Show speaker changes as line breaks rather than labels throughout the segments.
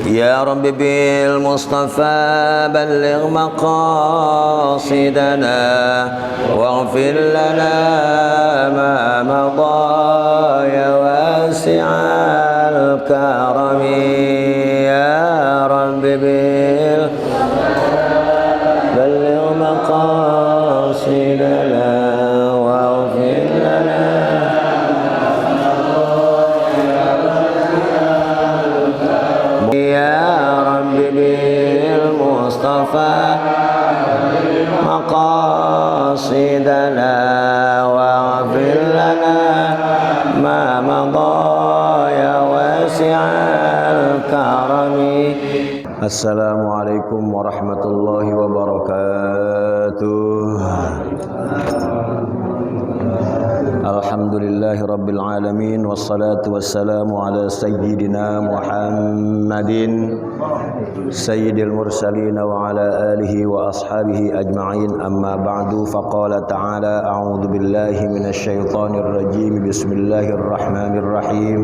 يا رب بالمصطفى بلغ مقاصدنا واغفر لنا ما مضى يا واسع الكرم يا رب بلغ مقاصدنا واغفر لنا يا رب بالمصطفى مقاصدنا واغفر لنا ما مضى يا واسع الكرم. Assalamualaikum warahmatullahi wabarakatuh. Alhamdulillahi rabbil alamin wassalatu wassalamu ala sayyidina Muhammadin sayyidil mursalin wa ala alihi wa ashabihi ajma'in, amma ba'du. Faqala ta'ala a'udzu billahi minasyaitonir rajim. Bismillahirrahmanirrahim.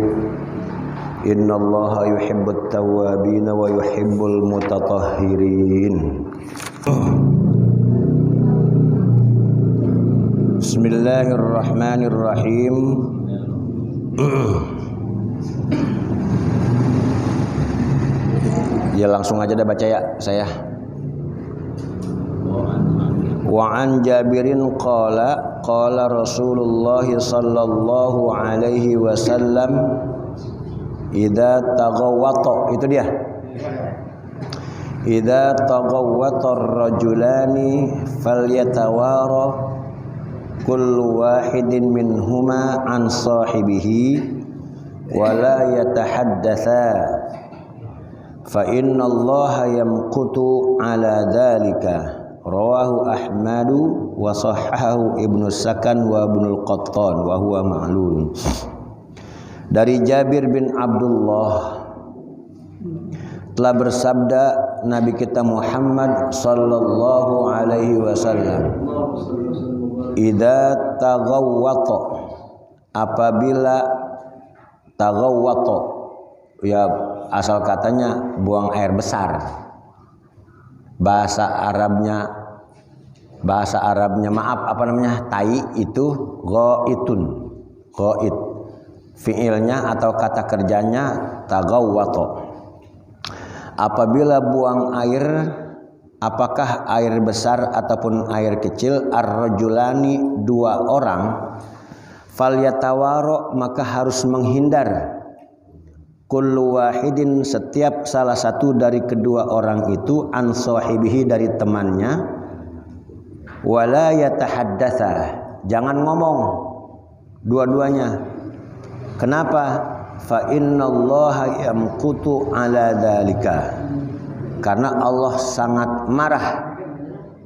Innallaha yuhibbut tawwabin wa yuhibbul mutatahhirin. Bismillahirrahmanirrahim. Ya langsung aja dah baca ya saya. Wa an Jabirin qala qala Rasulullah sallallahu alaihi wasallam idza taghawwata, itu dia. Idza taghawwata ar-rajulani falyatawara kullu wahidin minhuma an sahibihi wa la yatahaddatha fa inna Allaha yamqutu ala dhalika. Rawahu Ahmadu wa sahhahu Ibnu Sakan wa Ibnul Qattan wa huwa ma'lul. Dari Jabir bin Abdullah telah bersabda Nabi kita Muhammad sallallahu alaihi wasallam, idza taghawwata, apabila taghawwata, ya asal katanya buang air besar. Bahasa Arabnya maaf apa namanya, tai itu ghaitun, ghait. Fiilnya atau kata kerjanya taghawwata. Apabila buang air, apakah air besar ataupun air kecil, ar-rajulani, dua orang, falyatawaro, maka harus menghindar, kullu wahidin, setiap salah satu dari kedua orang itu, an sahibihi, dari temannya, wala yatahaddatsa, jangan ngomong dua-duanya. Kenapa? Fa innallaha yamqutu ala dzalika, karena Allah sangat marah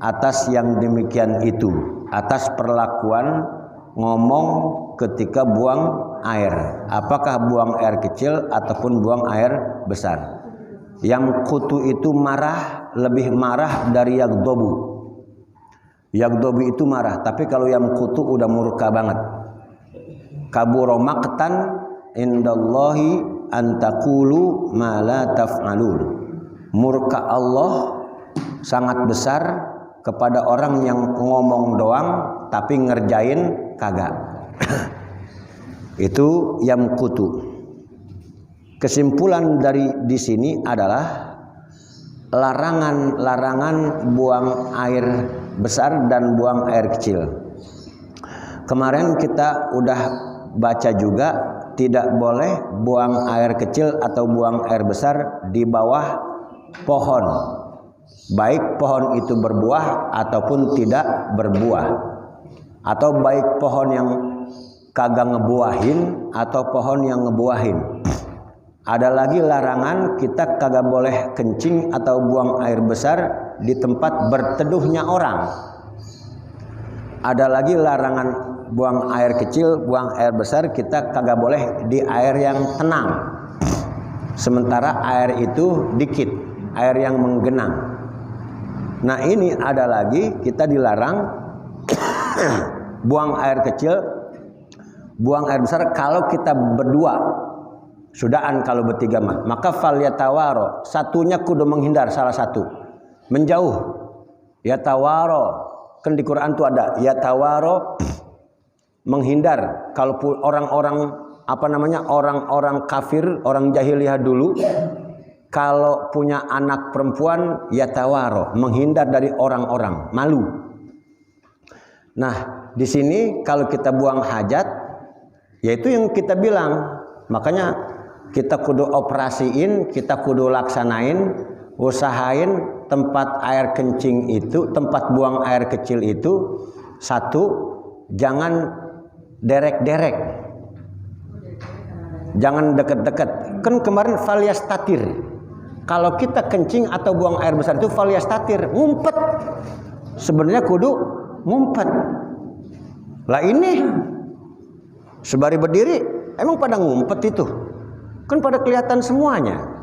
atas yang demikian itu, atas perlakuan ngomong ketika buang air, apakah buang air kecil ataupun buang air besar. Yamqutu itu marah, lebih marah dari yagdobu. Yagdobu itu marah, tapi kalau yamqutu udah murka banget. Kabura maqtan indallahi an taqulu ma la taf'alun. Murka Allah sangat besar kepada orang yang ngomong doang tapi ngerjain kagak. Itu yamqutu. Kesimpulan dari di sini adalah larangan buang air besar dan buang air kecil. Kemarin kita udah baca juga, tidak boleh buang air kecil atau buang air besar di bawah pohon, baik pohon itu berbuah ataupun tidak berbuah, atau baik pohon yang kagak ngebuahin atau pohon yang ngebuahin. Ada lagi larangan kita kagak boleh kencing atau buang air besar di tempat berteduhnya orang. Ada lagi larangan buang air kecil, buang air besar kita kagak boleh di air yang tenang. Sementara air itu dikit, air yang menggenang. Nah ini ada lagi, kita dilarang buang air kecil, buang air besar kalau kita berdua Sudaan kalau bertiga mah. Maka falyatawaro, satunya kudu menghindar salah satu. Menjauh. Yatawaro. Kan di Quran tuh ada yatawaro, menghindar. Kalau orang-orang orang-orang kafir, orang jahiliyah dulu, kalau punya anak perempuan yatawaro, menghindar dari orang-orang, malu. Nah, di sini kalau kita buang hajat, yaitu yang kita bilang, makanya kita kudu operasiin, kita kudu laksanain, usahain tempat air kencing itu, tempat buang air kecil itu, satu, jangan derek-derek, jangan deket-deket. Kan kemarin falyastatir, kalau kita kencing atau buang air besar itu falyastatir, ngumpet. Sebenarnya kudu ngumpet. Lah ini sebari berdiri emang pada ngumpet itu, kan pada kelihatan semuanya.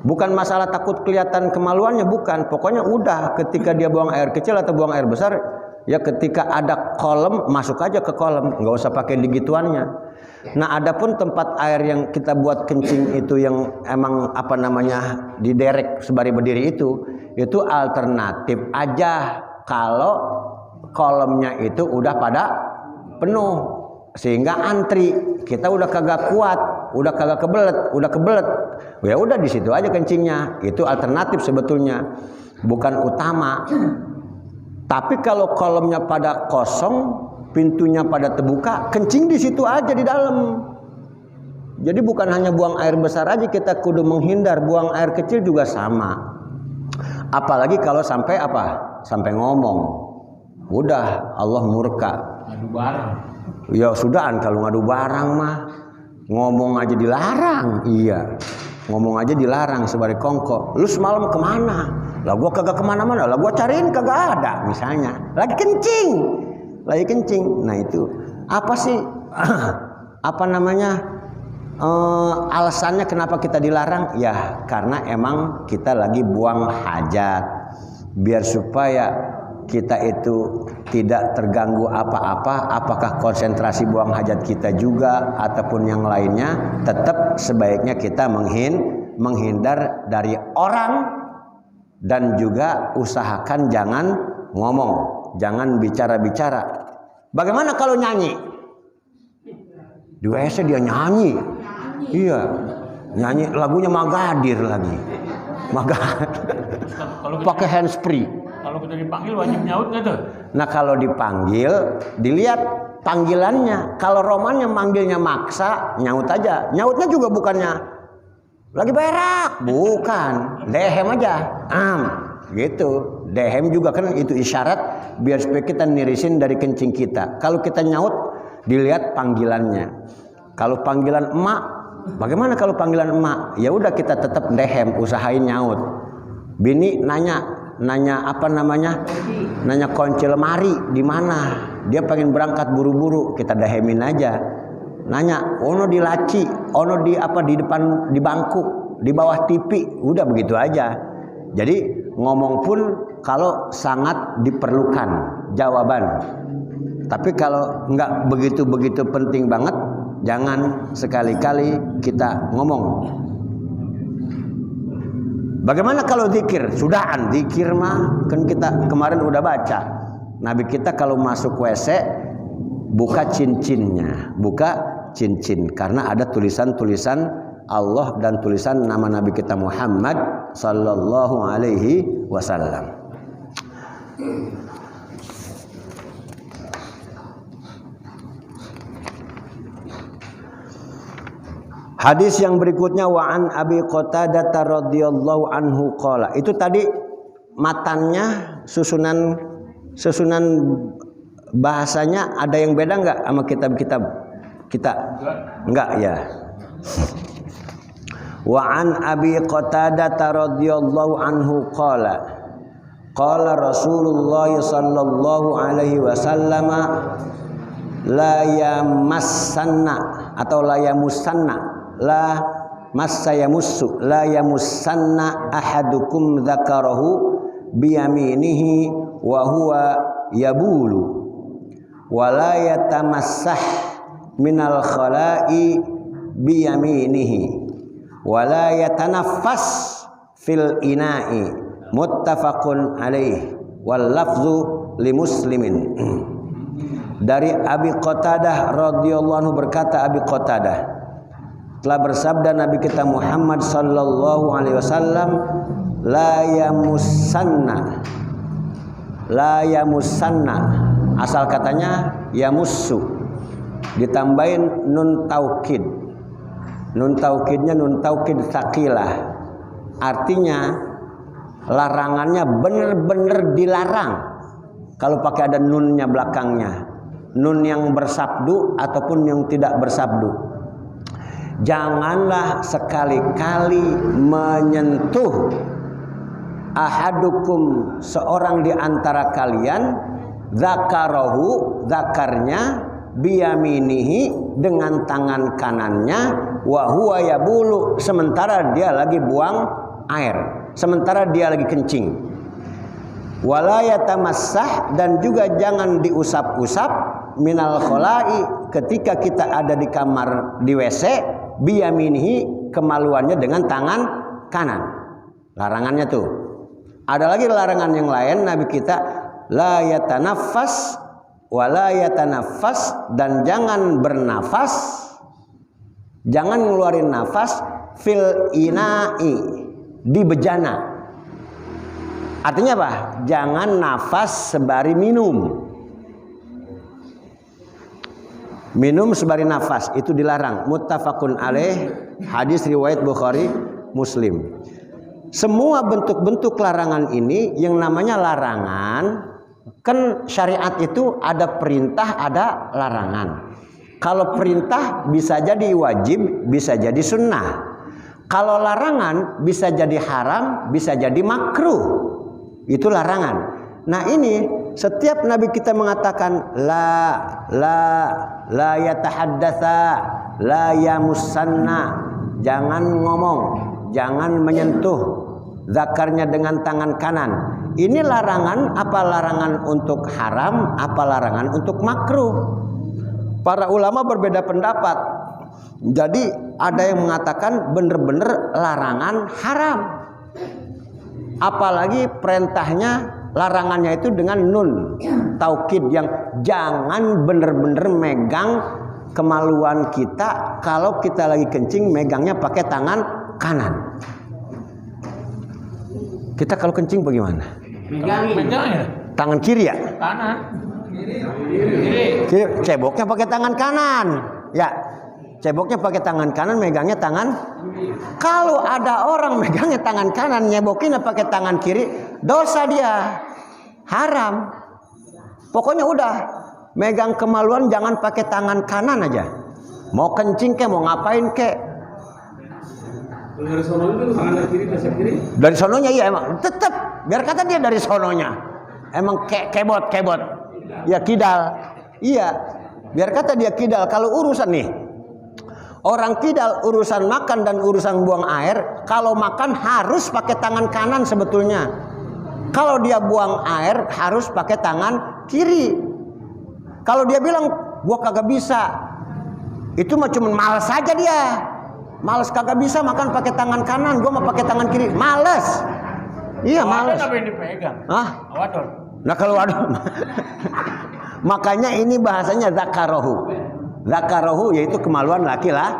Bukan masalah takut kelihatan kemaluannya, bukan. Pokoknya udah ketika dia buang air kecil atau buang air besar, ya ketika ada kolam masuk aja ke kolam, nggak usah pakai digituannya. Nah, adapun tempat air yang kita buat kencing itu yang emang di derek sebari berdiri itu alternatif aja kalau kolamnya itu udah pada penuh. Sehingga antri, kita udah kagak kuat, udah kagak kebelet, ya udah di situ aja kencingnya. Itu alternatif sebetulnya, bukan utama. Tapi kalau kolamnya pada kosong, pintunya pada terbuka, kencing di situ aja di dalam. Jadi bukan hanya buang air besar aja kita kudu menghindar, buang air kecil juga sama. Apalagi kalau sampai sampai ngomong, udah Allah murka.
Ngadu barang.
Ya sudahan, kalau ngadu barang mah ngomong aja dilarang. Iya, ngomong aja dilarang sebari kongko. Lu semalam kemana? Lah gua kagak kemana-mana. Lah gua cariin kagak ada. Misalnya lagi kencing. Nah itu apa sih alasannya kenapa kita dilarang? Ya karena emang kita lagi buang hajat, biar supaya kita itu tidak terganggu apa-apa, apakah konsentrasi buang hajat kita juga ataupun yang lainnya, tetap sebaiknya kita menghindar dari orang, dan juga usahakan jangan ngomong, jangan bicara-bicara. Bagaimana kalau nyanyi? Di WC dia nyanyi. Iya, nyanyi lagunya Magadir lagi. Pakai handsfree.
Kalau kita dipanggil wajib nyaut nggak tuh?
Nah kalau dipanggil, dilihat panggilannya. Kalau romannya manggilnya maksa, nyaut aja. Nyautnya juga bukannya lagi berak, bukan. Dehem aja, gitu. Dehem juga kan itu isyarat biar supaya kita nirisin dari kencing kita. Kalau kita nyaut, dilihat panggilannya. Kalau panggilan emak, bagaimana kalau panggilan emak? Ya udah kita tetap dehem, usahain nyaut. Bini nanya nanya kunci lemari di mana, dia pengen berangkat buru-buru, kita dehemin aja. Nanya ono di laci, ono di depan, di bangku, di bawah TV, udah begitu aja. Jadi ngomong pun kalau sangat diperlukan jawaban, tapi kalau nggak begitu penting banget, jangan sekali-kali kita ngomong. Bagaimana kalau zikir? Sudahan, zikir mah kan kita kemarin udah baca. Nabi kita kalau masuk WC buka cincinnya, buka cincin karena ada tulisan-tulisan Allah dan tulisan nama Nabi kita Muhammad sallallahu alaihi wasallam. Hadis yang berikutnya wa an Abi Qatadah radhiyallahu anhu qala. Itu tadi matannya susunan bahasanya ada yang beda enggak sama kitab-kitab kita? Enggak ya. Wa an Abi Qatadah radhiyallahu anhu qala. Qala Rasulullah sallallahu alaihi wasallam la yamassanna atau la yamussanna la massa yamussu la yamussanna ahadukum dzakarahu biyaminihi wa huwa yabulu wa la yatamassah minal khala'i biyaminihi wala yatanaffas fil ina'i muttafaqun alaih wal lafzu li muslimin. Dari Abi Qatadah radhiyallahu anhu berkata, Abi Qatadah telah bersabda Nabi kita Muhammad sallallahu alaihi wasallam, la yamussanna, asal katanya yamussu, ditambahin nun taukid. Nun taukidnya nun taukid tsaqilah, artinya larangannya benar-benar dilarang. Kalau pakai ada nunnya belakangnya, nun yang bersabdu ataupun yang tidak bersabdu. Janganlah sekali-kali menyentuh ahadukum, seorang di antara kalian, zakarahu, zakarnya, biyaminihi, dengan tangan kanannya, wa huwa yabulu, sementara dia lagi buang air, sementara dia lagi kencing. Wala yatamassah, dan juga jangan diusap-usap, minal khola'i, ketika kita ada di kamar di WC, biyaminihi, kemaluannya dengan tangan kanan. Larangannya tuh. Ada lagi larangan yang lain Nabi kita, la yatanaffas wala yatanaffas, dan jangan bernafas, jangan ngeluarin nafas, fil ina'i, di bejana. Artinya apa? Jangan nafas sebari minum. Minum sebari nafas itu dilarang. Muttafaqun alaih, hadis riwayat Bukhari Muslim. Semua bentuk-bentuk larangan ini yang namanya larangan, kan syariat itu ada perintah, ada larangan. Kalau perintah bisa jadi wajib, bisa jadi sunnah. Kalau larangan bisa jadi haram, bisa jadi makruh. Itu larangan. Nah ini setiap Nabi kita mengatakan la yatahaddatsa, la yamussanna, jangan ngomong, jangan menyentuh zakarnya dengan tangan kanan. Ini larangan, apa larangan untuk haram, apa larangan untuk makruh. Para ulama berbeda pendapat. Jadi ada yang mengatakan benar-benar larangan haram. Apalagi perintahnya, larangannya itu dengan nun taukid, yang jangan benar-benar megang kemaluan kita. Kalau kita lagi kencing megangnya pakai tangan kanan. Kita kalau kencing bagaimana?
Megang ya?
Tangan kiri ya?
Kanan. Kiri.
Ceboknya pakai tangan kanan. Ya. Ceboknya pakai tangan kanan, megangnya tangan. Kalau ada orang megangnya tangan kanan, nyebokinnya pakai tangan kiri, dosa dia, haram. Pokoknya udah, megang kemaluan jangan pakai tangan kanan aja. Mau kencing ke, mau ngapain ke.
Dari sono itu tangan kiri, dasar kiri.
Dari sononya iya emang, tetap. Biar kata dia dari sononya. Emang kebot. Ya kidal. Iya. Biar kata dia kidal. Kalau urusan nih, orang kidal urusan makan dan urusan buang air, kalau makan harus pakai tangan kanan sebetulnya. Kalau dia buang air harus pakai tangan kiri. Kalau dia bilang gua kagak bisa, itu mah cuma malas saja dia. Malas kagak bisa makan pakai tangan kanan, gua mau pakai tangan kiri. Malas. Iya, malas.
Apa yang dipegang?
Hah?
Wadon.
Nah kalau waduh. Makanya ini bahasanya zakarahu. Zakarahu yaitu kemaluan laki lah.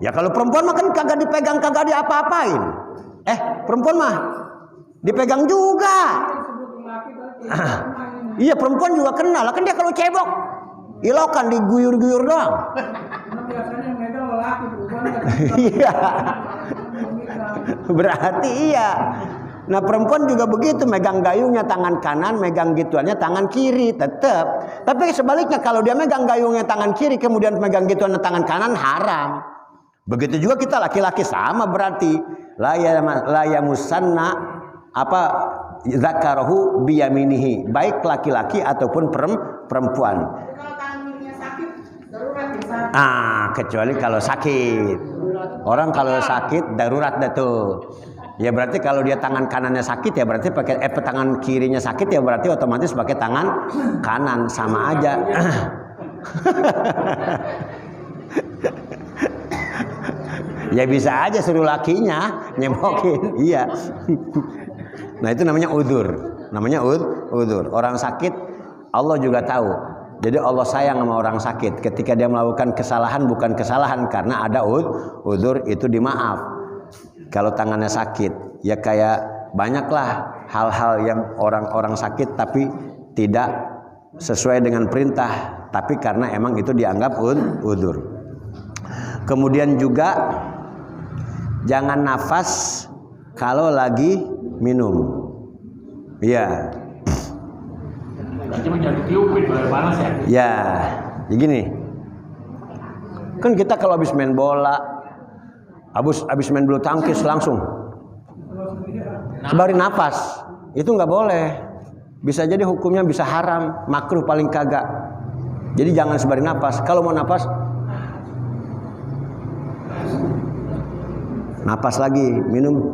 Ya kalau perempuan mah kan kagak dipegang, kagak diapa-apain. Perempuan mah dipegang juga. Iya perempuan juga kenal. Kan dia kalau cebok ilokan diguyur-guyur doang. Iya. Berarti iya. Nah perempuan juga begitu, megang gayungnya tangan kanan, megang gituannya tangan kiri tetap. Tapi sebaliknya kalau dia megang gayungnya tangan kiri kemudian megang gituannya tangan kanan, haram. Begitu juga kita laki-laki sama berarti. La yamussanna apa zakarahu biyaminihi, baik laki-laki ataupun perempuan.
Kalau tangan kirinya sakit, darurat ya.
Kecuali kalau sakit. Orang kalau sakit darurat dah tuh. Ya berarti kalau dia tangan kanannya sakit ya berarti pakai tangan kirinya sakit ya berarti otomatis pakai tangan kanan, sama aja. Ya bisa aja suruh lakinya nyebokin. Iya. Nah itu namanya udzur. Namanya udzur. Orang sakit Allah juga tahu. Jadi Allah sayang sama orang sakit. Ketika dia melakukan kesalahan bukan kesalahan karena ada udzur itu dimaaf. Kalau tangannya sakit, ya kayak banyaklah hal-hal yang orang-orang sakit tapi tidak sesuai dengan perintah, tapi karena emang itu dianggap udzur. Kemudian juga jangan nafas kalau lagi minum. Iya.
Cuma jangan ditiupin biar panas ya.
Ya, begini. Kan kita kalau habis main bola, habis main bulu tangkis langsung sebarin nafas. Itu nggak boleh. Bisa jadi hukumnya bisa haram, makruh paling kagak. Jadi jangan sebarin nafas. Kalau mau nafas, nafas lagi, minum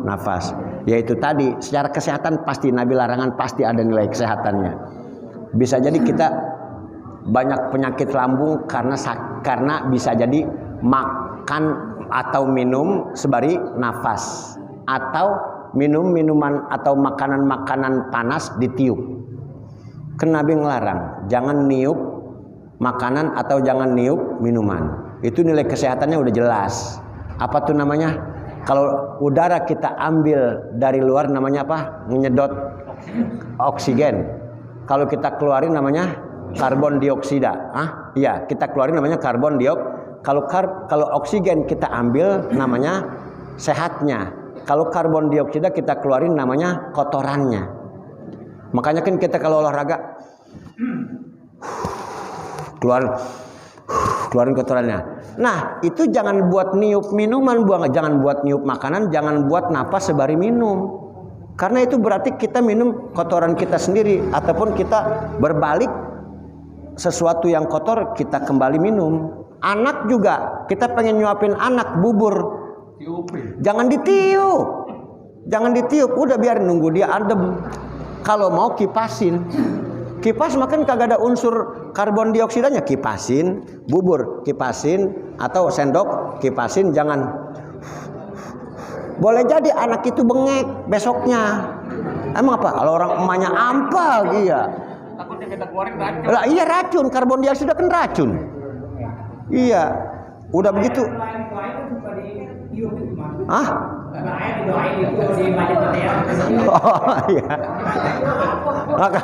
nafas. Yaitu tadi secara kesehatan pasti Nabi larangan pasti ada nilai kesehatannya. Bisa jadi kita banyak penyakit lambung karena bisa jadi makan atau minum sebari nafas atau minum minuman atau makanan panas ditiup. Kan Nabi ngelarang jangan niup makanan atau jangan niup minuman. Itu nilai kesehatannya udah jelas. Apa tuh namanya? Kalau udara kita ambil dari luar namanya apa? Menyedot oksigen. Kalau kita keluarin namanya karbon dioksida. Iya, kita keluarin namanya karbon dioksida. Kalau oksigen kita ambil namanya sehatnya. Kalau karbon dioksida kita keluarin namanya kotorannya. Makanya kan kita kalau olahraga keluarin kotorannya. Nah, itu jangan buat niup minuman, jangan buat niup makanan, jangan buat napas sebari minum. Karena itu berarti kita minum kotoran kita sendiri ataupun kita berbalik sesuatu yang kotor kita kembali minum. Anak juga, kita pengen nyuapin anak bubur. Jangan ditiup. Jangan ditiup, udah biar nunggu dia adem. Kalau mau kipasin. Kipas makan kagak ada unsur karbon dioksidanya, kipasin, bubur kipasin atau sendok kipasin, jangan. Boleh jadi anak itu bengek besoknya. Emang apa? Kalau orang emaknya ampal, iya.
Takutnya kita keluarin racun.
Lah iya racun, karbon dioksida kan racun. Iya. Udah begitu. Ah? Oh iya. Maka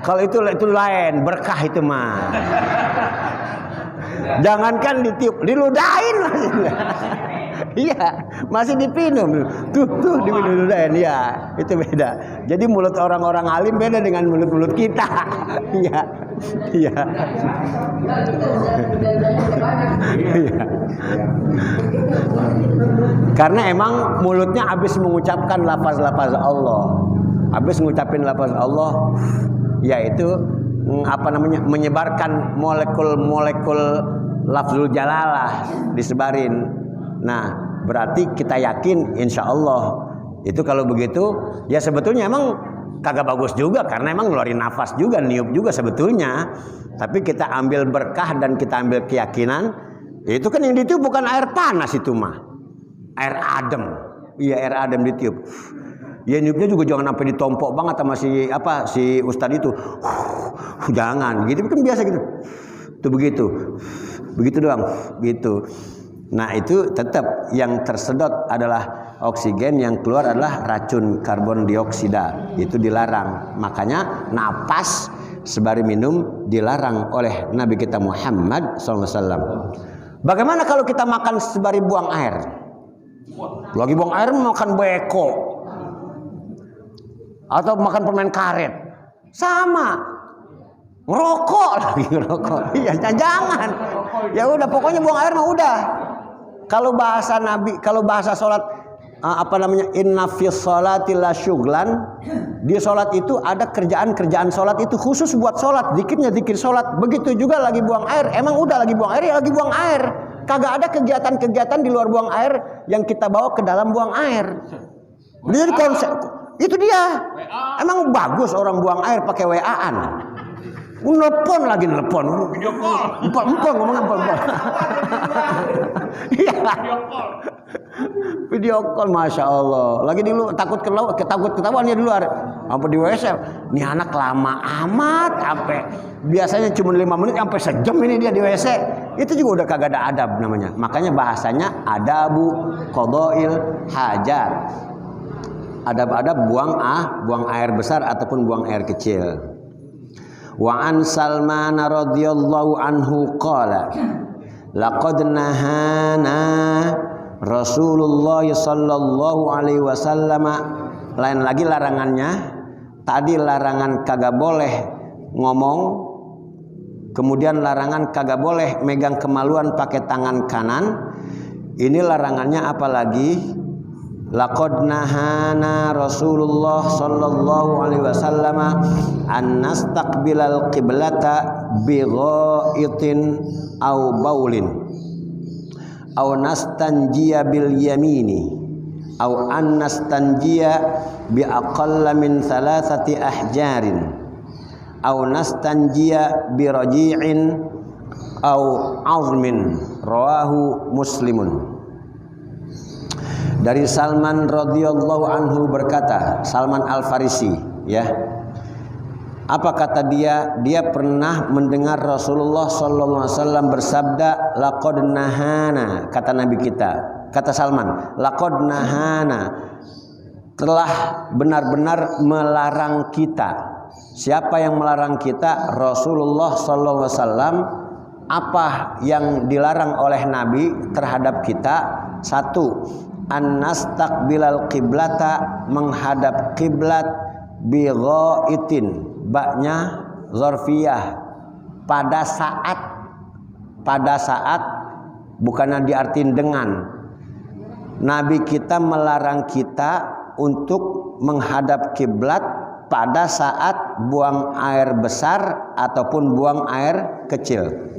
kalau itu lain, berkah itu mah. Jangankan ditiup, diludahin masih. Iya, masih dipinum. Tuh diludahin ya. Itu beda. Jadi mulut orang-orang alim beda dengan mulut-mulut kita. Iya. Iya. Iya. Karena emang mulutnya habis mengucapkan lafaz-lafaz Allah. Habis ngucapin lafaz Allah, yaitu menyebarkan molekul-molekul lafzul jalalah disebarin. Nah, berarti kita yakin insya Allah itu kalau begitu ya sebetulnya emang kagak bagus juga karena emang ngeluarin nafas juga, niup juga sebetulnya. Tapi kita ambil berkah dan kita ambil keyakinan. Itu kan yang ditiup bukan air panas itu mah, air adem. Iya, air adem ditiup. Ya niupnya juga jangan sampai ditompok banget sama si ustadz itu. Jangan, gitu kan biasa gitu. Itu begitu. Begitu doang, gitu. Nah, itu tetap yang tersedot adalah oksigen, yang keluar adalah racun karbon dioksida. Itu dilarang. Makanya napas sebari minum dilarang oleh Nabi kita Muhammad SAW. Bagaimana kalau kita makan sebari buang air? Lagi buang air makan beko. Atau makan permen karet, sama ngerokok lagi ngerokok. Iya, jangan. Ya udah, pokoknya buang air mah udah. Kalau bahasa Nabi, kalau bahasa sholat, inna fis sholati la syuglan. Di sholat itu ada kerjaan sholat itu khusus buat sholat, zikirnya zikir sholat. Begitu juga lagi buang air. Emang udah lagi buang air ya lagi buang air. Kagak ada kegiatan-kegiatan di luar buang air yang kita bawa ke dalam buang air. Jadi konsep itu dia. Emang bagus orang buang air pakai WA-an? Nelpon lagi nelpon.
Video call.
Empon ngomong empon. Iya.
Video call.
Video call, masya Allah. Lagi dulu takut ketahuan ya di luar. Apa di WC? Ini anak lama amat. Sampai biasanya cuma 5 menit sampai sejam ini dia di WC. Itu juga udah kagak ada adab namanya. Makanya bahasanya adabu qadail hajat. Adab-adab buang air besar ataupun buang air kecil. Wa an Salman radhiyallahu anhu qala laqad nahana Rasulullah sallallahu alaihi wasallam. Lain lagi larangannya. Tadi larangan kagak boleh ngomong, kemudian larangan kagak boleh megang kemaluan pakai tangan kanan. Ini larangannya apalagi? Laqad nahana Rasulullah sallallahu alaihi wasallam an nastaqbilal qiblata bi ghaitin aw baulin aw nastanjiya bil yamini aw an nastanjiya bi aqalla min thalathati ahjarin aw nastanjiya bi raji'in aw azmin. Rawahu Muslimun. Dari Salman radhiyallahu anhu berkata, Salman Al-Farisi, ya. Apa kata dia? Dia pernah mendengar Rasulullah sallallahu alaihi wasallam bersabda, laqad nahana, kata Nabi kita. Kata Salman, laqad nahana, telah benar-benar melarang kita. Siapa yang melarang kita? Rasulullah sallallahu alaihi wasallam. Apa yang dilarang oleh Nabi terhadap kita? Satu, an nastaqbilal qiblata, menghadap kiblat, bi ghaitin, baknya zarfiyah, pada saat bukannya diartiin dengan. Nabi kita melarang kita untuk menghadap kiblat pada saat buang air besar ataupun buang air kecil.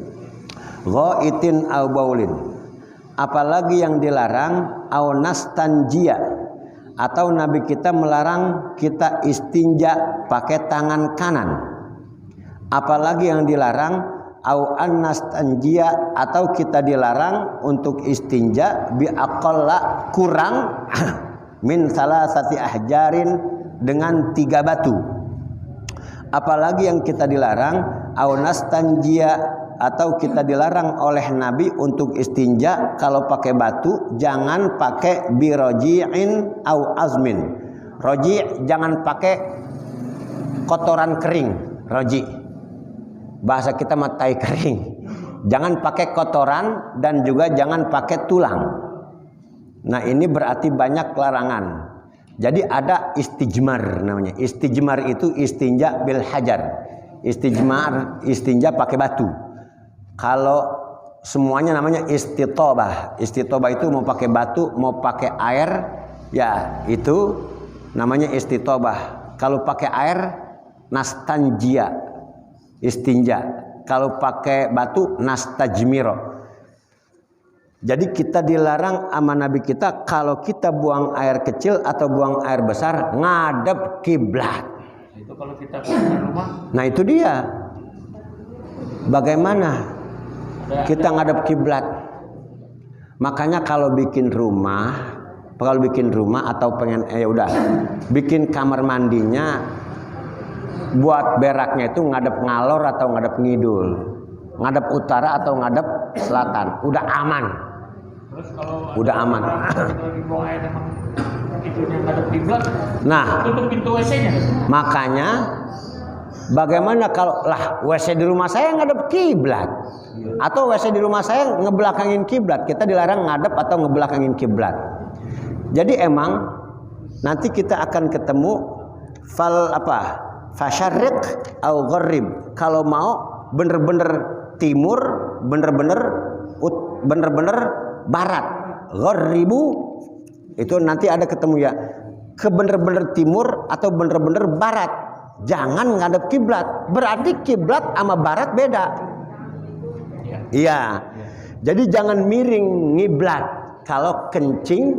Ghaitin au baulin. Apalagi yang dilarang au nastanjia, atau Nabi kita melarang kita istinja pakai tangan kanan. Apalagi yang dilarang au an nastanjia, atau kita dilarang untuk istinja bi aqalla, kurang min salasati ahjarin, dengan 3 batu. Apalagi yang kita dilarang au nastanjia, atau kita dilarang oleh Nabi untuk istinja kalau pakai batu jangan pakai biroji'in au azmin. Roji jangan pakai kotoran kering, roji. Bahasa kita matai kering. Jangan pakai kotoran dan juga jangan pakai tulang. Nah, ini berarti banyak larangan. Jadi ada istijmar namanya. Istijmar itu istinja bil hajar. Istijmar, istinja pakai batu. Kalau semuanya namanya istitobah. Istitobah itu mau pakai batu, mau pakai air, ya itu namanya istitobah. Kalau pakai air, nastanjia, istinja. Kalau pakai batu, nastajmiro. Jadi kita dilarang sama Nabi kita kalau kita buang air kecil atau buang air besar ngadep kiblat.
Itu kalau kita punya rumah.
Nah itu dia. Bagaimana kita ngadep kiblat? Makanya kalau bikin rumah atau pengen ya udah bikin kamar mandinya, buat beraknya itu ngadep ngalor atau ngadep ngidul, ngadep utara atau ngadep selatan, udah aman.
Terus kalau
udah aman.
Lagi buang air emang pintunya ngadep kiblat.
Nah,
tutup pintu WC-nya.
Makanya bagaimana kalau WC di rumah saya ngadep kiblat, atau WC di rumah saya ngebelakangin kiblat? Kita dilarang ngadep atau ngebelakangin kiblat. Jadi emang nanti kita akan ketemu fasyarriq au gharib. Kalau mau bener-bener timur, bener-bener barat. Gharibu itu nanti ada ketemu ya, ke bener-bener timur atau bener-bener barat. Jangan ngadep kiblat. Berarti kiblat sama barat beda. Iya. Jadi jangan miring ngiblat kalau kencing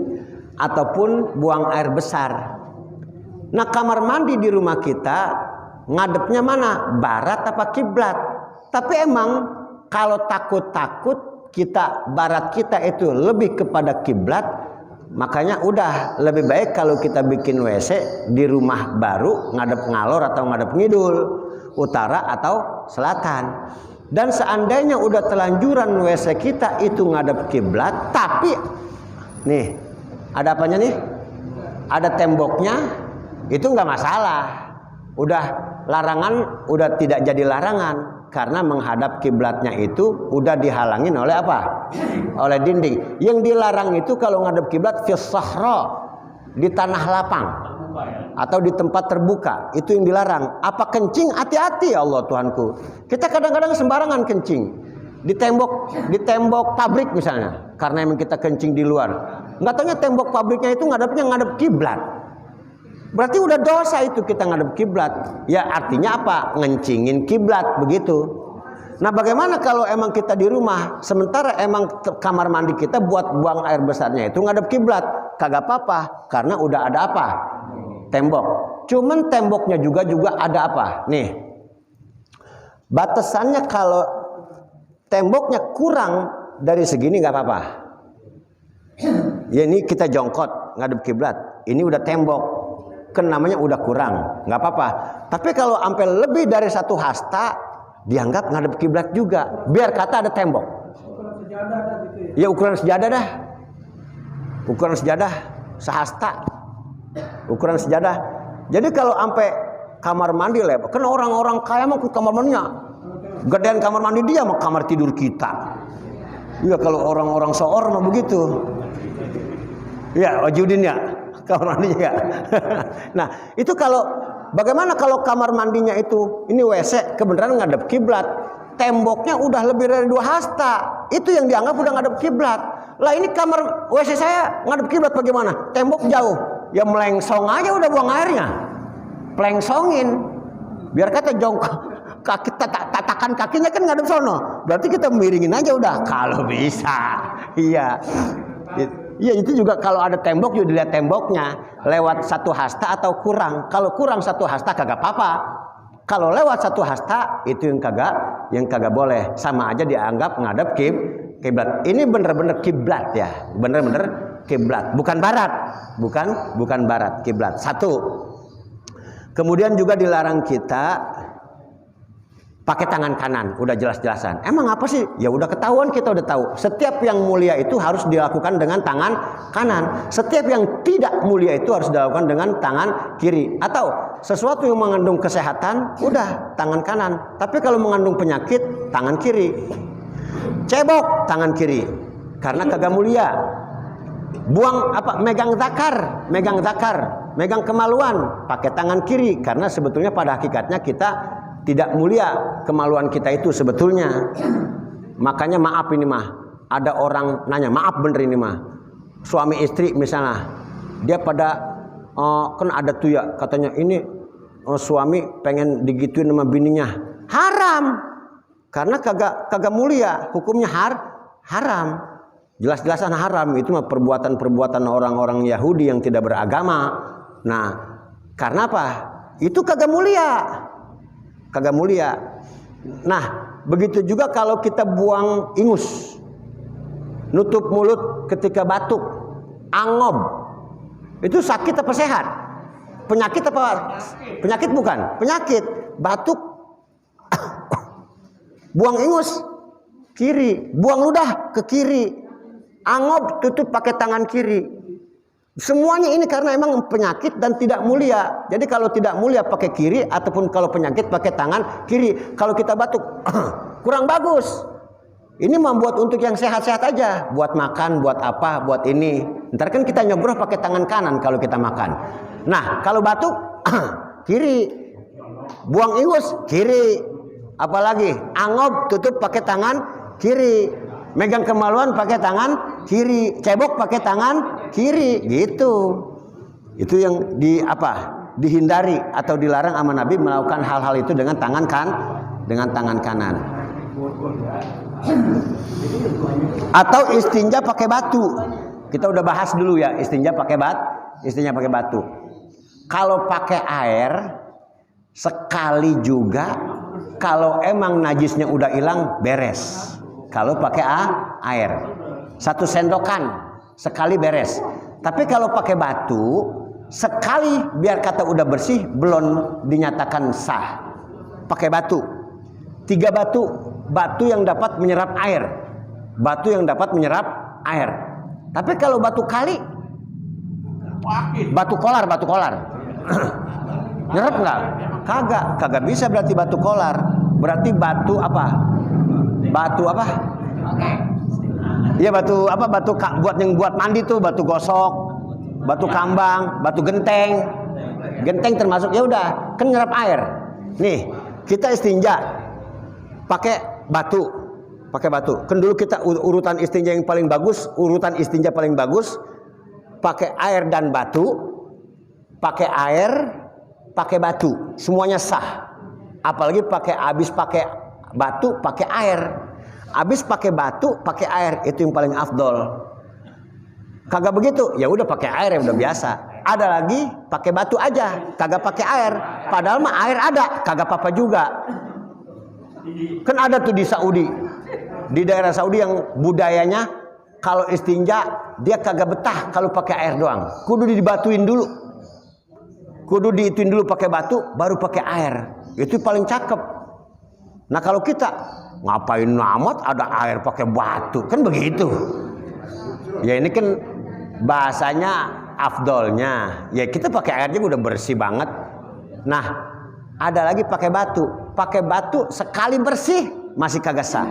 ataupun buang air besar. Nah, kamar mandi di rumah kita ngadepnya mana? Barat apa kiblat? Tapi emang kalau takut-takut kita barat kita itu lebih kepada kiblat, makanya udah lebih baik kalau kita bikin WC di rumah baru ngadep ngalor atau ngadep ngidul, utara atau selatan. Dan seandainya udah telanjuran WC kita itu ngadep kiblat, tapi nih ada apanya nih? Ada temboknya, itu nggak masalah. Udah larangan, udah tidak jadi larangan karena menghadap kiblatnya itu udah dihalangin oleh apa? Oleh dinding. Yang dilarang itu kalau ngadep kiblat fis sahra, di tanah lapang atau di tempat terbuka, itu yang dilarang. Apa kencing? Hati-hati ya Allah Tuhanku. Kita kadang-kadang sembarangan kencing di tembok pabrik misalnya, karena emang kita kencing di luar. Nggak taunya tembok pabriknya itu ngadep kiblat. Berarti udah dosa itu kita ngadep kiblat. Ya artinya apa? Ngencingin kiblat begitu. Nah bagaimana kalau emang kita di rumah, sementara emang kamar mandi kita buat buang air besarnya itu ngadep kiblat, kagak apa-apa karena udah ada apa? Tembok. Cuman temboknya juga ada apa? Nih. Batasannya kalau temboknya kurang dari segini nggak apa-apa. Ya ini kita jongkot ngadep kiblat. Ini udah tembok. Kan namanya udah kurang, nggak apa-apa. Tapi kalau sampai lebih dari 1 hasta, dianggap ngadep kiblat juga. Biar kata ada tembok. Ya ukuran sejadah dah. Ukuran sejadah sehasta. Ukuran sejadah. Jadi kalau sampai kamar mandi lebar, kan orang-orang kaya mah ke kamar mandinya gedean kamar mandi dia mah kamar tidur kita. Iya kalau orang-orang soor mah begitu. Ya, wajudin ya kamar mandinya ya. Nah, itu kalau bagaimana kalau kamar mandinya itu ini WC kebenaran ngadep kiblat, temboknya udah lebih dari 2 hasta. Itu yang dianggap udah ngadep kiblat. Lah ini kamar WC saya ngadep kiblat bagaimana? Tembok jauh. Ya melengsong aja udah buang airnya. Pelengsongin. Biar kata jongkok kaki tatakan kakinya kan ngadep sono. Berarti kita miringin aja udah kalau bisa. Iya. Iya itu juga kalau ada tembok juga dilihat temboknya lewat 1 hasta atau kurang. Kalau kurang 1 hasta kagak apa-apa. Kalau lewat 1 hasta itu yang kagak boleh. Sama aja dianggap ngadep kiblat. Ini bener-bener kiblat ya. Bener-bener kiblat. Bukan barat. Bukan barat, kiblat. 1. Kemudian juga dilarang kita pakai tangan kanan, udah jelas-jelasan. Emang apa sih? Ya udah ketahuan, kita udah tahu. Setiap yang mulia itu harus dilakukan dengan tangan kanan. Setiap yang tidak mulia itu harus dilakukan dengan tangan kiri. Atau sesuatu yang mengandung kesehatan, udah tangan kanan. Tapi kalau mengandung penyakit, tangan kiri. Cebok, tangan kiri. Karena kagak mulia. Buang apa? Megang zakar, megang kemaluan, pakai tangan kiri. Karena sebetulnya pada hakikatnya kita tidak mulia, kemaluan kita itu sebetulnya. Makanya maaf ini mah. Ada orang nanya, maaf bener ini mah. Suami istri misalnya, dia pada kan ada tuh ya katanya ini suami pengen digituin sama bininya. Haram. Karena kagak mulia, hukumnya haram. Jelas-jelasan haram. Itu mah perbuatan-perbuatan orang-orang Yahudi yang tidak beragama. Nah, karena apa? Itu kagak mulia. Nah, begitu juga kalau kita buang ingus, nutup mulut ketika batuk, angob, itu sakit apa sehat? Penyakit apa? Penyakit bukan? Penyakit. Batuk, buang ingus kiri, buang ludah ke kiri, angob tutup pakai tangan kiri. Semuanya ini karena emang penyakit dan tidak mulia. Jadi kalau tidak mulia pakai kiri, ataupun kalau penyakit pakai tangan kiri. Kalau kita batuk kurang bagus. Ini membuat untuk yang sehat-sehat aja, buat makan, buat apa, buat ini. Ntar kan kita nyogroh pakai tangan kanan kalau kita makan. Nah kalau batuk kiri, buang ingus kiri, apalagi angob tutup pakai tangan kiri, megang kemaluan pakai tangan kiri, cebok pakai tangan kiri, gitu. Itu yang dihindari atau dilarang sama Nabi melakukan hal-hal itu dengan tangan kanan. Atau istinja pakai batu. Kita udah bahas dulu ya, istinja pakai batu. Kalau pakai air sekali juga. Kalau emang najisnya udah hilang, beres. Kalau pakai air, 1 sendokan sekali beres. Tapi kalau pakai batu, sekali biar kata udah bersih, belum dinyatakan sah. Pakai batu, 3 batu, batu yang dapat menyerap air, batu yang dapat menyerap air. Tapi kalau batu kali, batu kolar, nyerap nggak? Kagak bisa berarti batu kolar. Berarti batu apa? Iya batu apa? Buat mandi tuh, batu gosok, batu kambang, batu genteng. Genteng termasuk, ya udah, kan nyerap air. Nih, kita istinja pakai batu. Kan dulu kita urutan istinja yang paling bagus, pakai air dan batu, pakai air, pakai batu, semuanya sah. Apalagi habis pakai batu, pakai air. Habis pakai batu, pakai air, itu yang paling afdol. Kagak begitu, ya udah pakai air yang udah biasa. Ada lagi pakai batu aja, kagak pakai air. Padahal mah air ada, kagak apa-apa juga. Kan ada tuh di Saudi, di daerah Saudi yang budayanya kalau istinja dia kagak betah kalau pakai air doang. Kudu dibatuin dulu. Kudu diituin dulu pakai batu, baru pakai air. Itu paling cakep. Nah kalau kita ngapain amat ada air pakai batu, kan begitu. Ya ini kan bahasanya afdolnya. Ya kita pakai air juga udah bersih banget. Nah ada lagi pakai batu. Pakai batu sekali bersih masih kagak sah.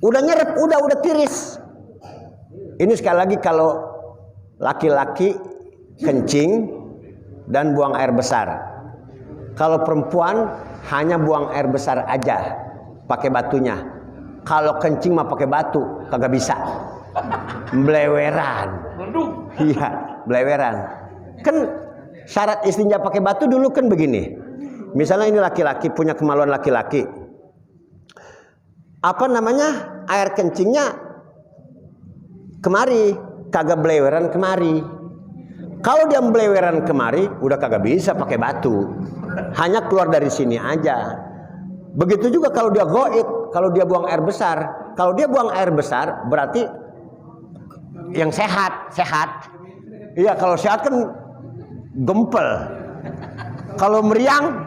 Udah nyerep, udah tiris. Ini sekali lagi kalau laki-laki kencing dan buang air besar. Kalau perempuan hanya buang air besar aja, pakai batunya. Kalau kencing mah pakai batu, kagak bisa. Beleweran. Iya, beleweran. Kan syarat istinja pakai batu dulu kan begini. Misalnya ini laki-laki punya kemaluan laki-laki. Apa namanya? Air kencingnya kemari, kagak beleweran kemari. Kalau dia beleweran kemari, udah kagak bisa pakai batu. Hanya keluar dari sini aja. Begitu juga kalau dia goib, kalau dia buang air besar. Kalau dia buang air besar, berarti yang sehat. Iya, kalau sehat kan gempel. Kalau meriang,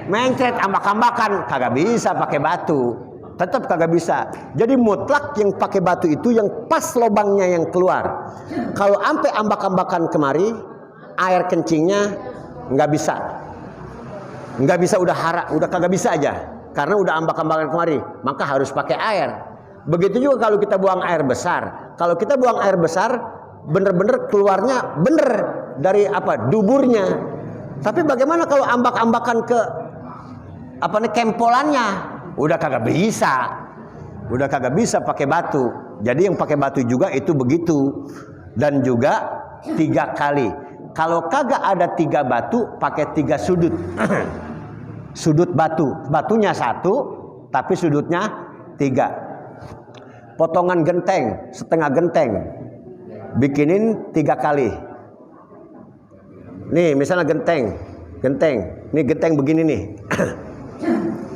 mencret, ambak-ambakan, kagak bisa pakai batu. Tetap kagak bisa. Jadi mutlak yang pakai batu itu yang pas lubangnya yang keluar. Kalau sampai ambak-ambakan kemari, air kencingnya nggak bisa. Nggak bisa, udah kagak bisa aja. Karena udah ambak-ambakan kemari, maka harus pakai air. Begitu juga kalau kita buang air besar. Kalau kita buang air besar, bener-bener keluarnya bener dari duburnya. Tapi bagaimana kalau ambak-ambakan ke kempolannya? Udah kagak bisa pakai batu. Jadi yang pakai batu juga itu begitu. Dan juga 3 kali. Kalau kagak ada 3 batu, pakai 3 sudut. Sudut batu, batunya 1, tapi sudutnya 3. Potongan genteng, setengah genteng, bikinin 3 kali. Nih misalnya genteng, nih genteng begini nih.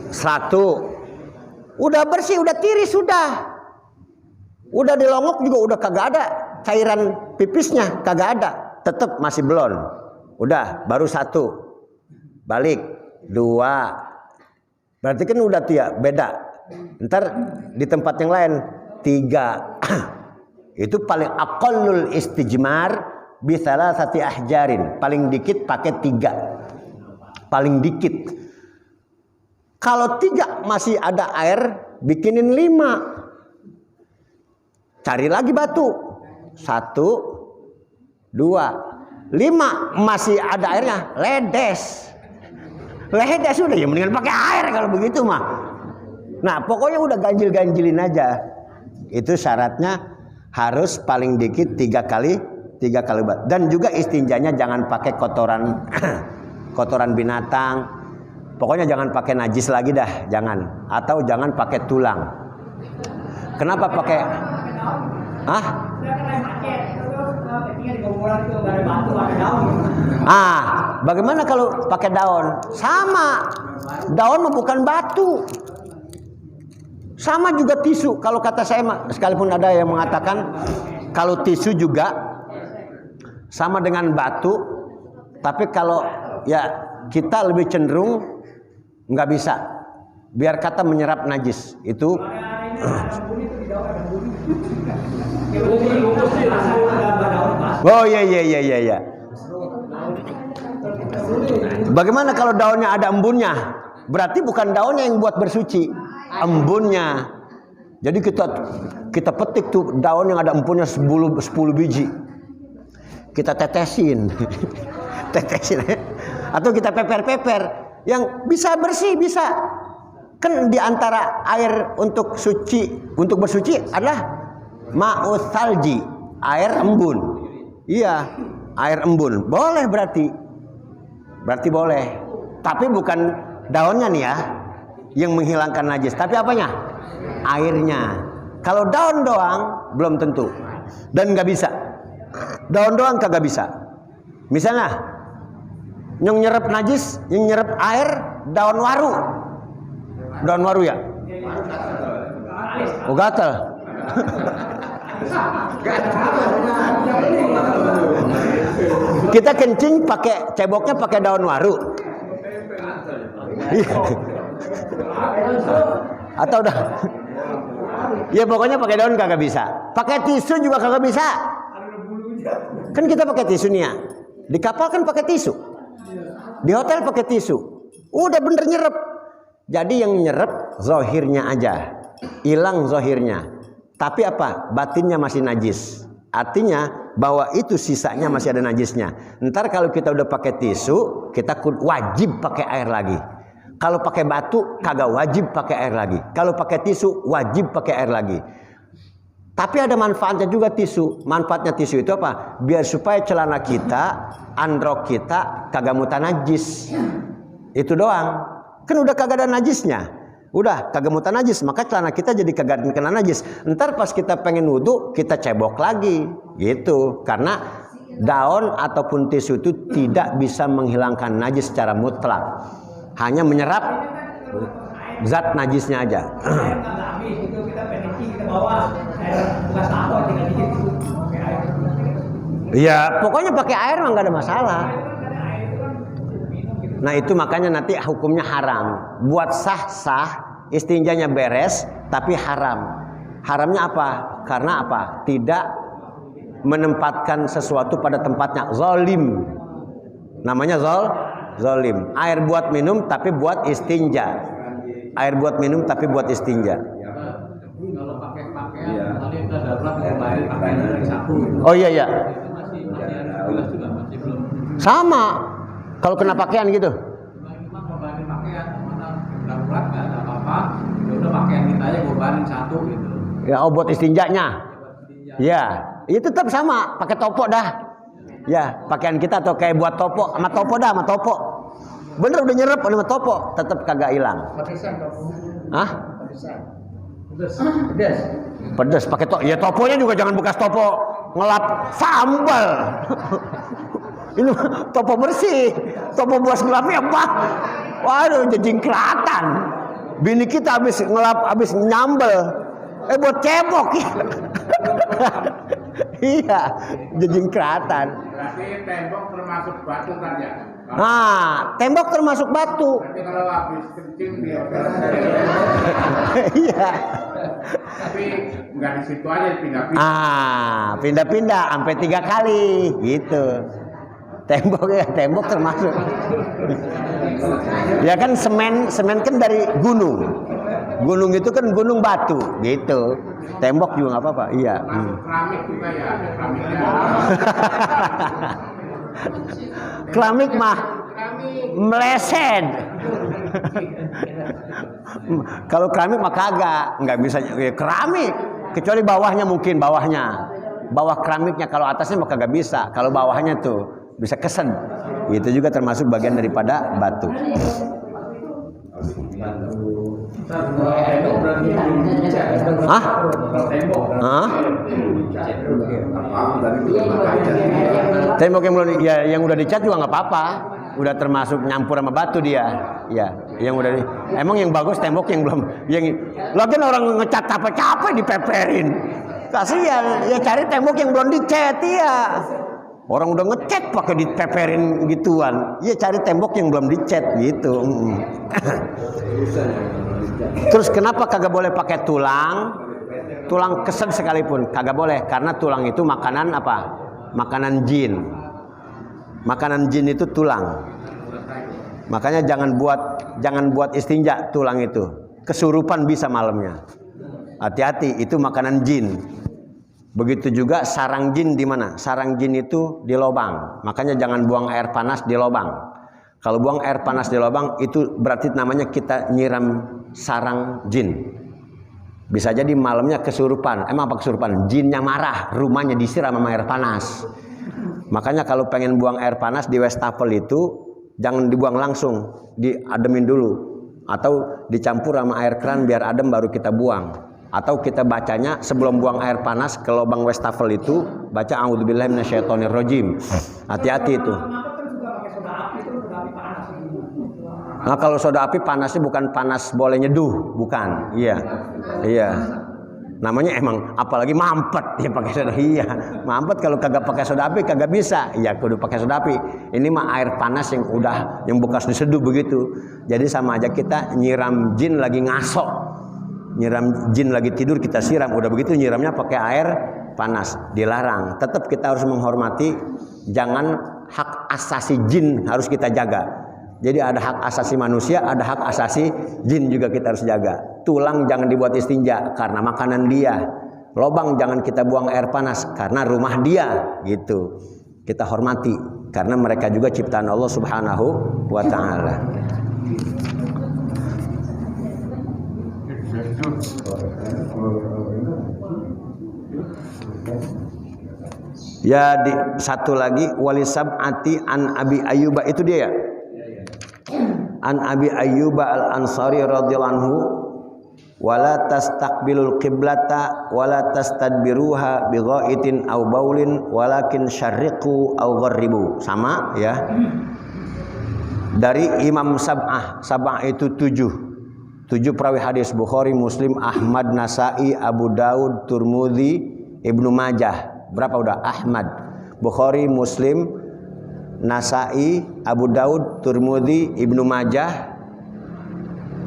1, udah bersih, udah tiris, udah dilongok juga udah kagak ada cairan pipisnya, kagak ada, tetap masih belum. Udah, baru 1, balik 2, berarti kan udah beda. Ntar di tempat yang lain 3. Itu paling aqallul istijmar bi thalathati ahjarin, paling dikit pakai 3, paling dikit. Kalau 3 masih ada air, bikinin 5. Cari lagi batu. 1, 2, 5 masih ada airnya, ledes udah, ya mendingan pakai air kalau begitu mah. Nah pokoknya udah ganjil-ganjilin aja. Itu syaratnya harus paling dikit 3 kali. Dan juga istinjanya jangan pakai kotoran binatang. Pokoknya jangan pakai najis lagi dah, jangan. Atau jangan pakai tulang. Kenapa pakai? Bagaimana kalau pakai daun? Sama. Daun bukan batu. Sama juga tisu. Kalau kata saya, sekalipun ada yang mengatakan kalau tisu juga sama dengan batu, tapi kalau ya kita lebih cenderung nggak bisa. Biar kata menyerap najis itu. Oh iya. Bagaimana kalau daunnya ada embunnya? Berarti bukan daunnya yang buat bersuci, embunnya. Jadi kita petik tuh daun yang ada embunnya 10 biji. Kita tetesin. Atau kita peper-peper. Yang bisa bersih, bisa. Kan di antara air untuk bersuci adalah ma'us salji, air embun. Iya, air embun. Boleh berarti boleh. Tapi bukan daunnya nih ya yang menghilangkan najis, tapi apanya? Airnya. Kalau daun doang belum tentu. Dan nggak bisa. Daun doang kagak bisa. Misalnya yang nyerap najis, yang nyerap air, daun waru. Daun waru ya? Oh gatal. Kita kencing pakai ceboknya pakai daun waru. Atau udah? Ya pokoknya pakai daun kagak bisa. Pakai tisu juga kagak bisa. Kan kita pakai tisu nih ya. Di kapal kan pakai tisu. Di hotel pakai tisu. Udah bener nyerep. Jadi yang nyerep zohirnya aja. Hilang zohirnya. Tapi apa? Batinnya masih najis. Artinya bahwa itu sisanya masih ada najisnya. Ntar kalau kita udah pakai tisu, kita wajib pakai air lagi. Kalau pakai batu, kagak wajib pakai air lagi. Kalau pakai tisu, wajib pakai air lagi. Tapi ada manfaatnya juga tisu. Manfaatnya tisu itu apa? Biar supaya celana kita, androk kita kagak mutan najis. Itu doang. Kan udah kagak ada najisnya. Udah kagak mutan najis, maka celana kita jadi kagak kena najis. Ntar pas kita pengen wudhu, kita cebok lagi. Gitu. Karena daun ataupun tisu itu tidak bisa menghilangkan najis secara mutlak. Hanya menyerap zat najisnya aja. Iya, pokoknya pakai air mah nggak ada masalah. Nah itu makanya nanti hukumnya haram. Buat sah istinjanya beres, tapi haram. Haramnya apa? Karena apa? Tidak menempatkan sesuatu pada tempatnya. Zolim. Namanya zolim. Air buat minum tapi buat istinja. Air buat minum tapi buat istinja.
Kalau pakai pakaian, tadi kita dapat pakaian dari sapu.
Oh iya.
Masih jelas juga masih belum.
Sama. Kalau kena pakaian gitu.
Cuma korbanin pakaian, mana darurat nggak ada apa-apa. Ya udah pakaian kita aja korbanin satu gitu.
Ya, buat istinjanya. Ya, itu tetap sama. Pakai topo dah. Ya, pakaian kita atau kayak buat topo, sama topo. Bener udah nyerep sama topo, tetap kagak hilang. Hah? Pedes pakai topo. Ya toponya juga jangan bekas topo ngelap sambal. Ini topo bersih. Topo buas ngelapnya apa? Waduh, jadi kelatan. Bini kita habis ngelap, habis nyambel. Buat cebok ya. Iya, jadi kelatan.
Berarti tembok termasuk batu kan ya?
Nah, tembok termasuk batu.
Berarti kalau habis kencing dia
Iya.
tapi nggak di situ aja, pindah-pindah.
Pindah-pindah sampai 3 kali gitu. Tembok termasuk. Ya kan semen kan dari gunung. Gunung itu kan gunung batu gitu. Tembok juga nggak apa-apa. Iya.
Masuk keramik juga ya, ada keramiknya.
Keramik mah meleset. Kalau keramik mah kagak, nggak bisa ya, keramik. Kecuali bawahnya mungkin bawah keramiknya. Kalau atasnya mah kagak bisa. Kalau bawahnya tuh bisa kesen. Itu juga termasuk bagian daripada batu. Hah? Tembok yang belum, ya yang udah dicat juga nggak apa-apa. udah termasuk nyampur sama batu dia. Ya, yang udah emang yang bagus tembok yang belum lagi orang ngecat capek-capek dipeperin. Kasihan, ya cari tembok yang belum dicat ya. Orang udah ngecat pakai dipeperin gituan. Ya cari tembok yang belum dicat gitu. Terus kenapa kagak boleh pakai tulang? Tulang kesed sekalipun kagak boleh karena tulang itu makanan apa? Makanan jin. Makanan jin itu tulang. Makanya jangan buat istinja tulang itu. Kesurupan bisa malamnya. Hati-hati, itu makanan jin. Begitu juga sarang jin di mana? Sarang jin itu di lubang. Makanya jangan buang air panas di lubang. Kalau buang air panas di lubang itu berarti namanya kita nyiram sarang jin. Bisa jadi malamnya kesurupan. Emang apa kesurupan? Jinnya marah, rumahnya disiram sama air panas. Makanya kalau pengen buang air panas di wastafel itu jangan dibuang langsung, diademin dulu atau dicampur sama air keran biar adem baru kita buang. Atau kita bacanya sebelum buang air panas ke lubang wastafel itu baca a'udzubillahi minasyaitonirrajim. Hati-hati itu. Nah kalau soda api panasnya bukan panas boleh nyeduh, bukan. Iya. Iya. Namanya emang apalagi mampet ya pakai soda. Iya. Mampet kalau kagak pakai soda api kagak bisa. Iya kudu pakai soda api. Ini mah air panas yang bekas diseduh begitu. Jadi sama aja kita nyiram jin lagi ngasok. Nyiram jin lagi tidur kita siram. Udah begitu nyiramnya pakai air panas. Dilarang. Tetap kita harus menghormati. Jangan hak asasi jin harus kita jaga. Jadi ada hak asasi manusia, ada hak asasi jin juga kita harus jaga. Tulang jangan dibuat istinja karena makanan dia. Lobang jangan kita buang air panas karena rumah dia. Gitu. Kita hormati karena mereka juga ciptaan Allah Subhanahu wa taala. Ya satu lagi walisab ati an Abi Ayyuba itu dia ya. An Abi Ayyuba al-Ansari radhiyallahu anhu wala tastaqbilul qiblata wala tastadbiruha bighaitin aw baulin walakin syarriqu aw gharribu. Sama ya. Dari Imam Sab'ah. Sab'ah itu 7 perawi hadis Bukhari, Muslim, Ahmad, Nasai, Abu Daud, Tirmidzi, Ibnu Majah. Berapa udah? Ahmad, Bukhari, Muslim, Nasai, Abu Daud, Tirmidzi, Ibnu Majah,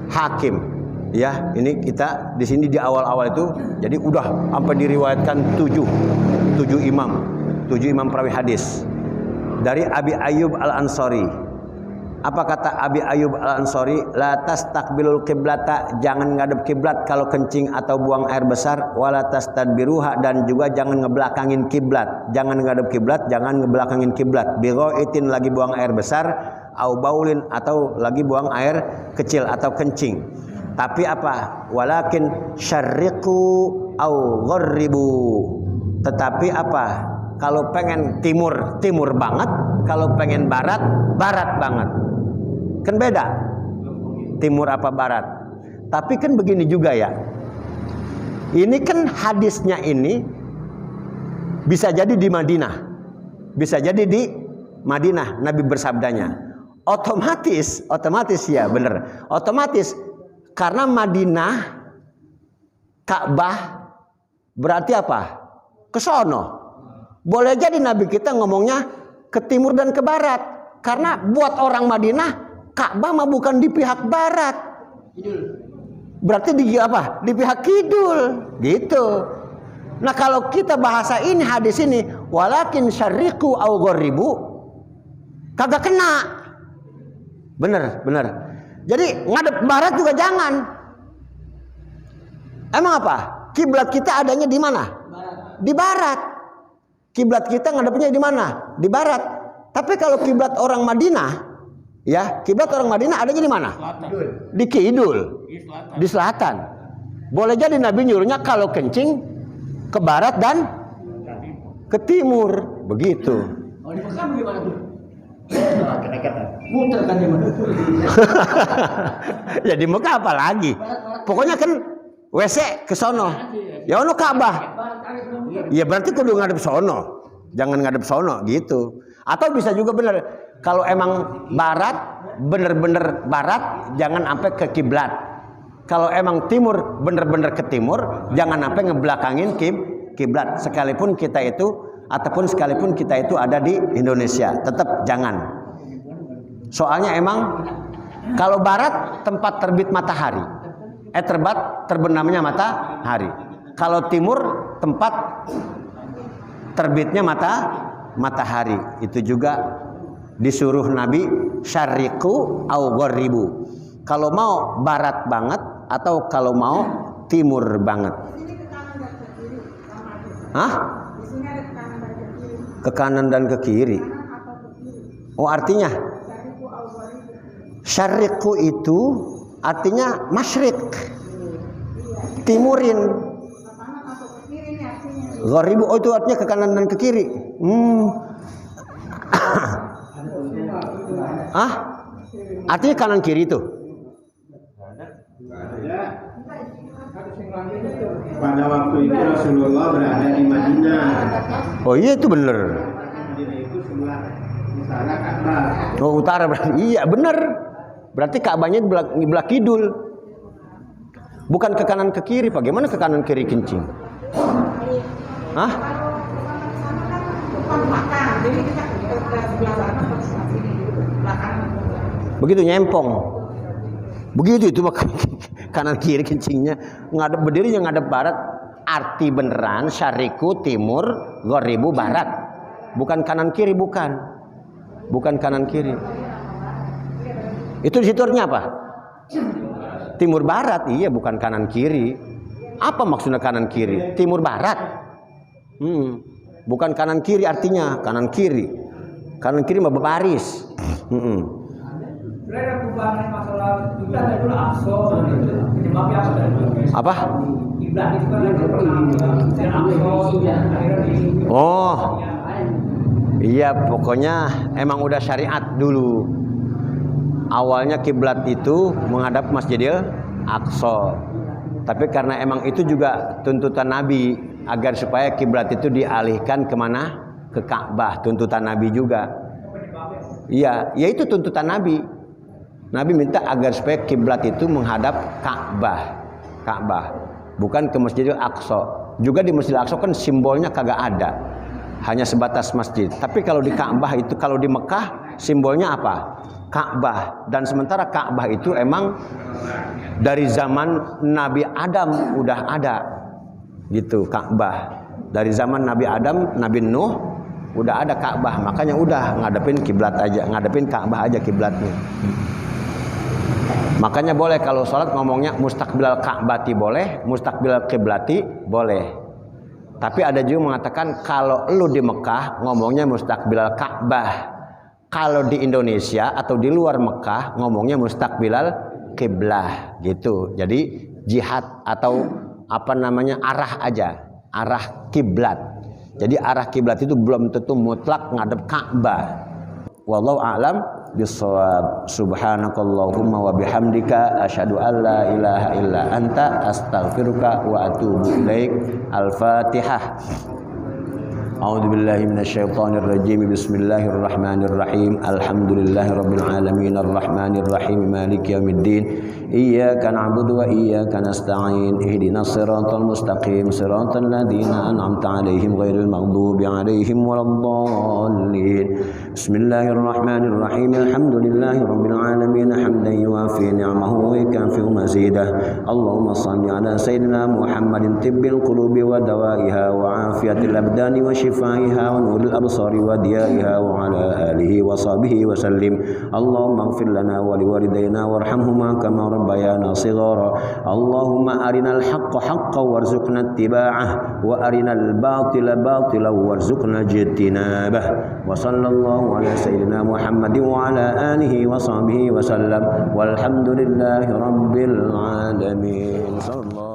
Hakim. Ya, ini kita di sini di awal-awal itu jadi udah sampai diriwayatkan 7 imam perawi hadis. Dari Abi Ayyub Al-Ansari. Apa kata Abi Ayyub Al-Ansari? La tastaqbilul qiblata, jangan ngadep kiblat kalau kencing atau buang air besar, wala tastadbiruha, dan juga jangan ngebelakangin kiblat. Jangan ngadep kiblat, jangan ngebelakangin kiblat. Bighaitin lagi buang air besar, au baulin atau lagi buang air kecil atau kencing. Tapi apa? Walakin syarriqu au gharribu. Tetapi apa? Kalau pengen timur banget, kalau pengen barat banget. Kan beda. Timur apa barat. Tapi kan begini juga ya. Ini kan hadisnya ini bisa jadi di Madinah. Bisa jadi di Madinah Nabi bersabdanya. Otomatis ya bener. Otomatis karena Madinah Ka'bah berarti apa? Ke sono. Boleh jadi Nabi kita ngomongnya ke timur dan ke barat. Karena buat orang Madinah Ka'bah mah bukan di pihak barat. Berarti di apa? Di pihak kidul. Gitu. Nah kalau kita bahasa ini hadis ini walakin syarriqu au gharribu kagak kena. Bener. Jadi ngadep barat juga jangan. Emang apa? Kiblat kita adanya di mana? Di barat. Kiblat kita ngadepnya di mana? Di barat. Tapi kalau kiblat orang Madinah, ya, kiblat orang Madinah adanya di mana? Di kidul. Di selatan. Boleh jadi Nabi nyuruhnya kalau kencing ke barat dan ke timur, begitu.
Oh, di Mekah gimana tuh? Muter kan dia.
Ya di Mekah apa lagi? Pokoknya kan WC ke sono. Ya ono Ka'bah. Ya berarti kudu ngadep sono. Jangan ngadep sono gitu. Atau bisa juga benar, kalau emang barat, bener-bener barat, jangan sampai ke kiblat. Kalau emang timur, bener-bener ke timur, jangan sampai ngebelakangin kiblat. Sekalipun kita itu ada di Indonesia, tetap jangan. Soalnya emang kalau barat tempat terbit matahari, terbenamnya matahari. Kalau timur tempat terbitnya matahari. Itu juga disuruh Nabi syariqu au gharibu. Kalau mau barat banget atau kalau mau timur banget. Hah? Ke kanan dan ke kiri. Oh, artinya syariqu itu artinya masyrik, timurin. Gharibu oh itu artinya ke kanan dan ke kiri. Artinya kanan kiri itu.
Pada waktu itu Rasulullah berada di Madinah.
Oh iya itu benar.
Madinah itu sebelah utara Ka'bah.
Oh utara berarti. Iya benar. Berarti Ka'bahnya belah kidul. Bukan ke kanan ke kiri. Bagaimana ke kanan kiri kencing? Hah? Begitu nyempong. Begitu itu kanan kiri kencingnya. Ngadep berdirinya ngadep barat. Arti beneran syariku timur, gharibu barat. Bukan kanan kiri, bukan. Bukan kanan kiri. Itu di situ artinya apa? Timur barat. Iya, bukan kanan kiri. Apa maksudnya kanan kiri? Timur barat. Bukan kanan kiri artinya kanan kiri. Kanan kiri mah berbaris. Apa? Oh, iya pokoknya emang udah syariat dulu. Awalnya kiblat itu menghadap Masjidil Aqsa. Tapi karena emang itu juga tuntutan Nabi agar supaya kiblat itu dialihkan kemana? Ke Ka'bah. Tuntutan Nabi juga. Iya, ya itu tuntutan Nabi. Nabi minta agar supaya kiblat itu menghadap Ka'bah, bukan ke Masjidil Aqsa. Juga di Masjidil Aqsa kan simbolnya kagak ada, hanya sebatas masjid. Tapi kalau di Ka'bah itu, kalau di Mekah simbolnya apa? Ka'bah. Dan sementara Ka'bah itu emang dari zaman Nabi Adam udah ada, gitu Ka'bah. Dari zaman Nabi Adam, Nabi Nuh udah ada Ka'bah. Makanya udah ngadepin kiblat aja, ngadepin Ka'bah aja kiblatnya. Makanya boleh kalau sholat ngomongnya mustaqbilal Ka'bati boleh, mustaqbilal kiblati boleh. Tapi ada juga mengatakan kalau lu di Mekah ngomongnya mustaqbilal Ka'bah. Kalau di Indonesia atau di luar Mekah ngomongnya mustaqbilal kiblah gitu. Jadi jihad atau apa namanya arah aja, arah kiblat. Jadi arah kiblat itu belum tentu mutlak ngadep Ka'bah. Wallahu a'lam bissawab. Subhanakallahumma wa bihamdika asyhadu an la ilaha illa anta astaghfiruka wa atubu ilaik. Al-Fatihah. A'udzu billahi minasyaitonir rajim. Bismillahirrahmanirrahim. Alhamdulillahi rabbil alamin arrahmanir rahim maliki yaumiddin. Iyyaka na'budu wa iyyaka nasta'in. Ihdinas siratal mustaqim siratal ladzina an'amta 'alaihim ghairil maghdubi 'alaihim waladdallin. Bismillahirrahmanirrahim. Alhamdulillahi rabbil alamin hamdan yuwafi ni'amahu wa yukafi'u mazidah. Allahumma shalli 'ala sayyidina Muhammadin tibbil qulubi wa dawaiha wa 'afiyatil abdani wa shifaiha wa nuril absari wa diyaiha wa 'ala alihi wa sahbihi wa sallim. Allahumma ighfir lana wa liwalidayna warhamhuma kama rabbayana shighara. Allahumma arinal haqqa haqqan warzuqna ittiba'ah wa arinal batila batilan warzuqna ijtinabah. Wa sallallahu ala sayyidina Muhammadin wa ala alihi wa sahbihi wa sallam. Walhamdulillahi rabbil alamin.